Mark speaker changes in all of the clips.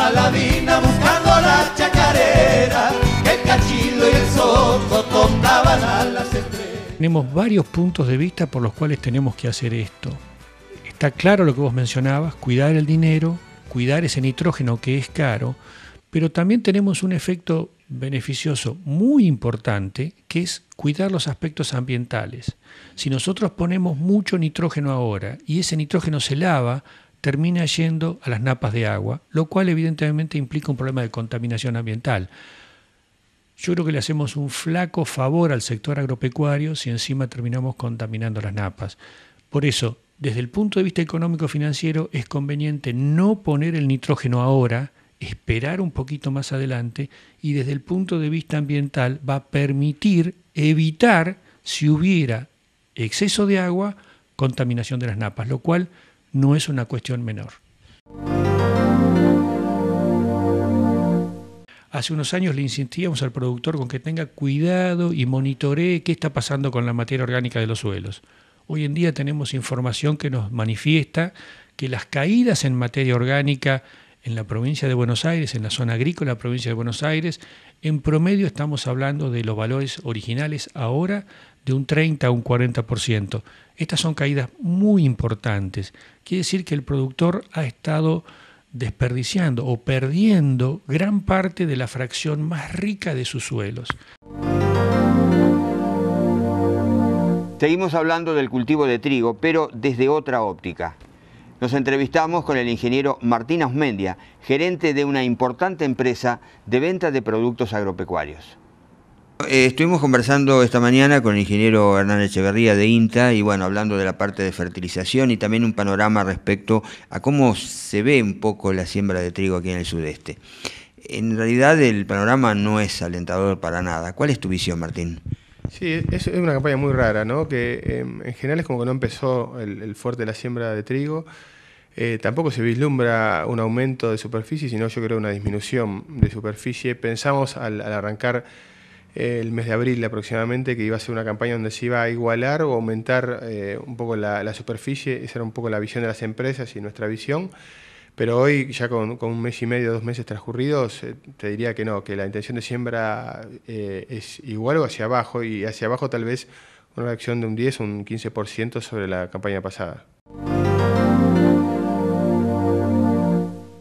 Speaker 1: Saladina buscando la chacarera, que el cachilo y el soco tocaban a las estrellas.
Speaker 2: Tenemos varios puntos de vista por los cuales tenemos que hacer esto. Está claro lo que vos mencionabas, cuidar el dinero, cuidar ese nitrógeno que es caro, pero también tenemos un efecto beneficioso muy importante, que es cuidar los aspectos ambientales. Si nosotros ponemos mucho nitrógeno ahora y ese nitrógeno se lava, termina yendo a las napas de agua, lo cual evidentemente implica un problema de contaminación ambiental. Yo creo que le hacemos un flaco favor al sector agropecuario si encima terminamos contaminando las napas. Por eso, desde el punto de vista económico-financiero, es conveniente no poner el nitrógeno ahora, esperar un poquito más adelante, y desde el punto de vista ambiental va a permitir evitar, si hubiera exceso de agua, contaminación de las napas, lo cual no es una cuestión menor. Hace unos años le insistíamos al productor con que tenga cuidado y monitoree qué está pasando con la materia orgánica de los suelos. Hoy en día tenemos información que nos manifiesta que las caídas en materia orgánica en la provincia de Buenos Aires, en la zona agrícola de la provincia de Buenos Aires, en promedio estamos hablando de los valores originales ahora de un 30 a un 40%. Estas son caídas muy importantes. Quiere decir que el productor ha estado desperdiciando o perdiendo gran parte de la fracción más rica de sus suelos.
Speaker 3: Seguimos hablando del cultivo de trigo, pero desde otra óptica. Nos entrevistamos con el ingeniero Martín Ausmendia, gerente de una importante empresa de venta de productos agropecuarios. Estuvimos conversando esta mañana con el ingeniero Hernán Echeverría de INTA y bueno, hablando de la parte de fertilización y también un panorama respecto a cómo se ve un poco la siembra de trigo aquí en el sudeste. En realidad el panorama no es alentador para nada. ¿Cuál es tu visión, Martín?
Speaker 4: Sí, es una campaña muy rara, ¿no? Que en general es como que no empezó el fuerte de la siembra de trigo. Tampoco se vislumbra un aumento de superficie, sino yo creo una disminución de superficie. Pensamos al arrancar el mes de abril aproximadamente que iba a ser una campaña donde se iba a igualar o aumentar un poco la superficie. Esa era un poco la visión de las empresas y nuestra visión. Pero hoy, ya con un mes y medio, 2 meses transcurridos, te diría que no, que la intención de siembra es igual o hacia abajo, y hacia abajo tal vez una reacción de un 10 o un 15% sobre la campaña pasada.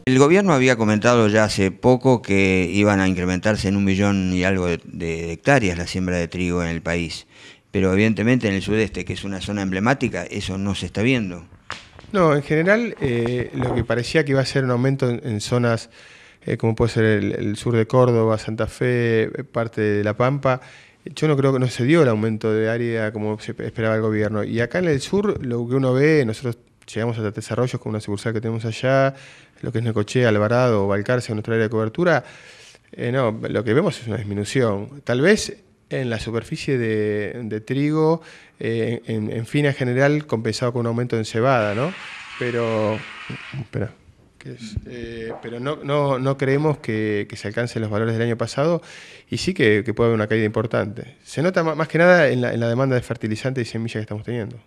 Speaker 3: El gobierno había comentado ya hace poco que iban a incrementarse en 1 millón y algo de hectáreas la siembra de trigo en el país, pero evidentemente en el sudeste, que es una zona emblemática, eso no se está viendo.
Speaker 4: No, en general lo que parecía que iba a ser un aumento en zonas como puede ser el sur de Córdoba, Santa Fe, parte de La Pampa, yo no creo que no se dio el aumento de área como se esperaba el gobierno. Y acá en el sur lo que uno ve, nosotros llegamos hasta Desarrollos con una sucursal que tenemos allá, lo que es Necochea, Alvarado o Balcarce, en nuestra área de cobertura, no, lo que vemos es una disminución. Tal vez en la superficie de trigo, en fina general, compensado con un aumento en cebada, ¿no? Pero, pero no creemos que se alcancen los valores del año pasado, y sí que puede haber una caída importante. Se nota más que nada en la demanda de fertilizantes y semillas que estamos teniendo.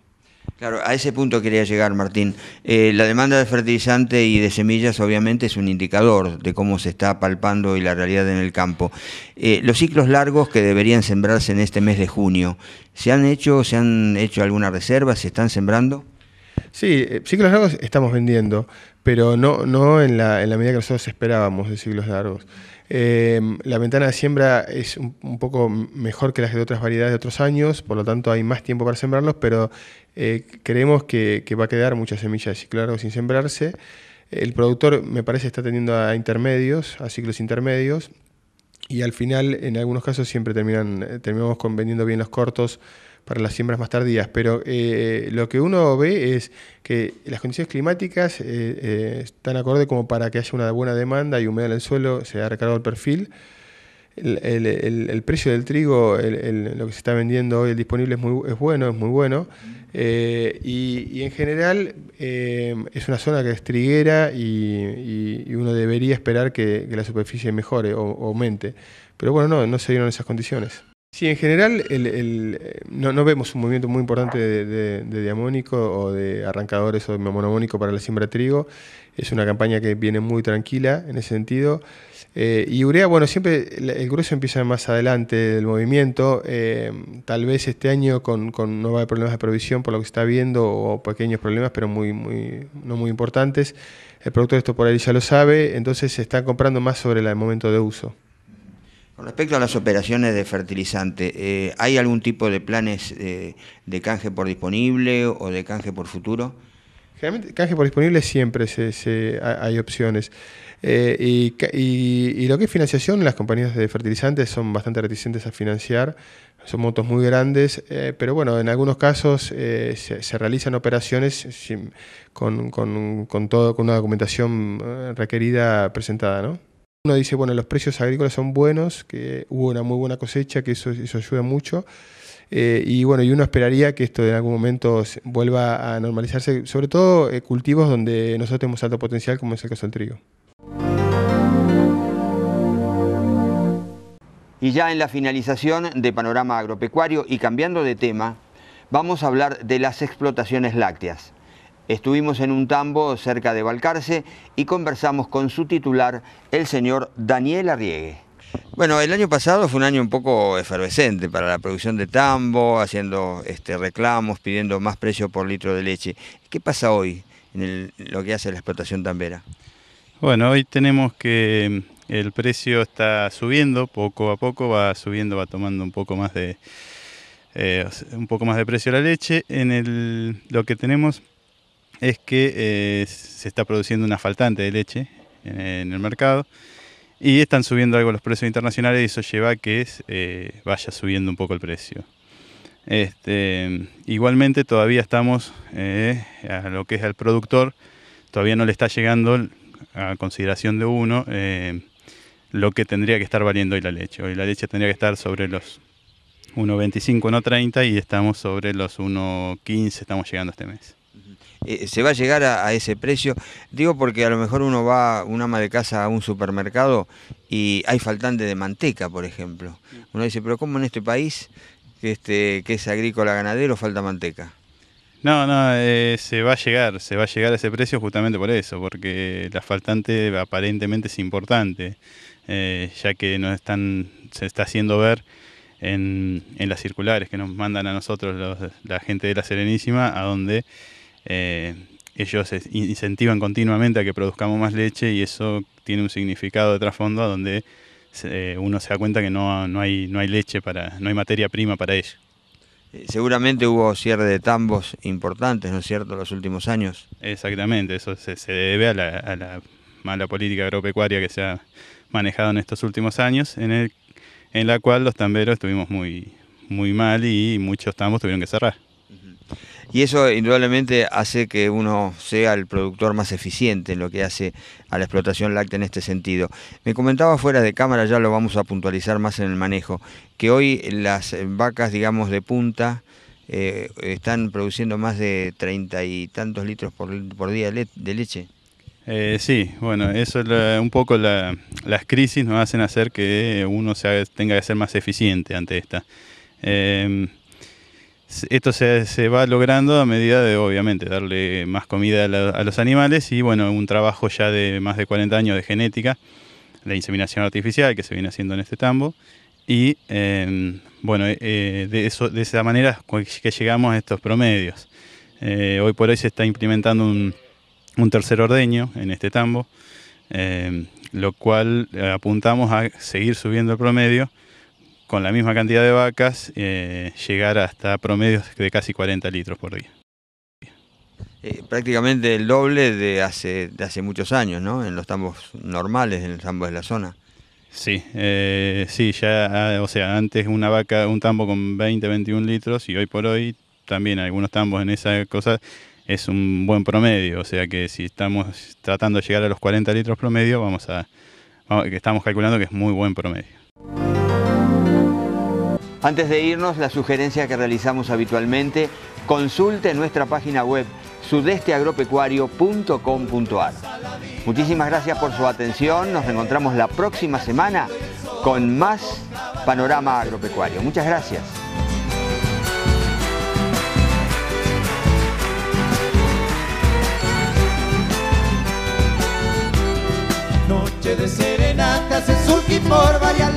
Speaker 3: Claro, a ese punto quería llegar, Martín. La demanda de fertilizante y de semillas obviamente es un indicador de cómo se está palpando y la realidad en el campo. Los ciclos largos que deberían sembrarse en este mes de junio, ¿se han hecho alguna reserva? ¿Se están sembrando?
Speaker 4: Sí, ciclos largos estamos vendiendo, pero no en la medida que nosotros esperábamos de ciclos largos. La ventana de siembra es un poco mejor que las de otras variedades de otros años, por lo tanto hay más tiempo para sembrarlos, pero creemos que va a quedar mucha semilla de ciclo largo sin sembrarse. El productor, me parece, está tendiendo a intermedios, a ciclos intermedios, y al final, en algunos casos, siempre terminamos vendiendo bien los cortos para las siembras más tardías, pero lo que uno ve es que las condiciones climáticas están acorde como para que haya una buena demanda y humedad en el suelo, se ha recargado el perfil. El precio del trigo, lo que se está vendiendo hoy, el disponible, es muy bueno. Y en general es una zona que es triguera y uno debería esperar que la superficie mejore o aumente. Pero bueno, no se dieron esas condiciones. Sí, en general no vemos un movimiento muy importante de diamónico o de arrancadores o de monomónico para la siembra de trigo. Es una campaña que viene muy tranquila en ese sentido. Y urea, bueno, siempre el grueso empieza más adelante del movimiento. Tal vez este año no va a haber problemas de provisión por lo que se está viendo, o pequeños problemas, pero no muy importantes. El productor esto por ahí ya lo sabe, entonces se está comprando más sobre el momento de uso.
Speaker 3: Con respecto a las operaciones de fertilizante, ¿hay algún tipo de planes de canje por disponible o de canje por futuro?
Speaker 4: Generalmente, canje por disponible siempre hay opciones. Y lo que es financiación, las compañías de fertilizantes son bastante reticentes a financiar. Son montos muy grandes, pero bueno, en algunos casos se realizan operaciones con una documentación requerida presentada, ¿no? Uno dice, bueno, los precios agrícolas son buenos, que hubo una muy buena cosecha, que eso ayuda mucho. Y bueno, y uno esperaría que esto en algún momento vuelva a normalizarse, sobre todo cultivos donde nosotros tenemos alto potencial, como es el caso del trigo.
Speaker 3: Y ya en la finalización de Panorama Agropecuario y cambiando de tema, vamos a hablar de las explotaciones lácteas. Estuvimos en un tambo cerca de Balcarce y conversamos con su titular, el señor Daniel Arriegue. Bueno, el año pasado fue un año un poco efervescente para la producción de tambo, haciendo reclamos, pidiendo más precio por litro de leche. ¿Qué pasa hoy en lo que hace la explotación tambera?
Speaker 5: Bueno, hoy tenemos que el precio está subiendo poco a poco, va subiendo, va tomando un poco más de precio la leche. Lo que tenemos es que se está produciendo una faltante de leche en el mercado y están subiendo algo los precios internacionales y eso lleva a que vaya subiendo un poco el precio. Igualmente todavía estamos a lo que es al productor, todavía no le está llegando a consideración de uno lo que tendría que estar valiendo hoy la leche. Hoy la leche tendría que estar sobre los 1.25, 1.30 y estamos sobre los 1.15, estamos llegando este mes.
Speaker 3: ¿Se va a llegar a ese precio? Digo porque a lo mejor un ama de casa a un supermercado y hay faltante de manteca, por ejemplo. Uno dice, pero ¿cómo en este país que es agrícola ganadero falta manteca?
Speaker 5: No, se va a llegar a ese precio justamente por eso, porque la faltante aparentemente es importante, ya que se está haciendo ver en las circulares que nos mandan a nosotros la gente de la Serenísima, a donde ellos incentivan continuamente a que produzcamos más leche y eso tiene un significado de trasfondo donde uno se da cuenta que no hay leche, no hay materia prima para ello.
Speaker 3: Seguramente hubo cierre de tambos importantes, ¿no es cierto?, en los últimos años.
Speaker 5: Exactamente, eso se debe a la mala política agropecuaria que se ha manejado en estos últimos años, en la cual los tamberos estuvimos muy mal y muchos tambos tuvieron que cerrar.
Speaker 3: Y eso indudablemente hace que uno sea el productor más eficiente en lo que hace a la explotación láctea en este sentido. Me comentaba fuera de cámara, ya lo vamos a puntualizar más en el manejo, que hoy las vacas, digamos, de punta están produciendo más de 30 y tantos litros por día de leche.
Speaker 5: Sí, bueno, eso es un poco las crisis nos hacen hacer que uno tenga que ser más eficiente ante esta. Esto se va logrando a medida de, obviamente, darle más comida a los animales y, bueno, un trabajo ya de más de 40 años de genética, la inseminación artificial que se viene haciendo en este tambo y, bueno, de esa manera que llegamos a estos promedios. Hoy por hoy se está implementando un tercer ordeño en este tambo, lo cual apuntamos a seguir subiendo el promedio con la misma cantidad de vacas, llegar hasta promedios de casi 40 litros por día.
Speaker 3: Prácticamente el doble de hace muchos años, ¿no?, en los tambos normales, en los tambos de la zona.
Speaker 5: Sí, ya, o sea, antes un tambo con 20, 21 litros y hoy por hoy también algunos tambos en esa cosa es un buen promedio, o sea que si estamos tratando de llegar a los 40 litros promedio, estamos calculando que es muy buen promedio.
Speaker 3: Antes de irnos, la sugerencia que realizamos habitualmente, consulte nuestra página web sudesteagropecuario.com.ar. Muchísimas gracias por su atención, nos reencontramos la próxima semana con más panorama agropecuario. Muchas gracias.
Speaker 1: Noche de serenatas en Surquí por varias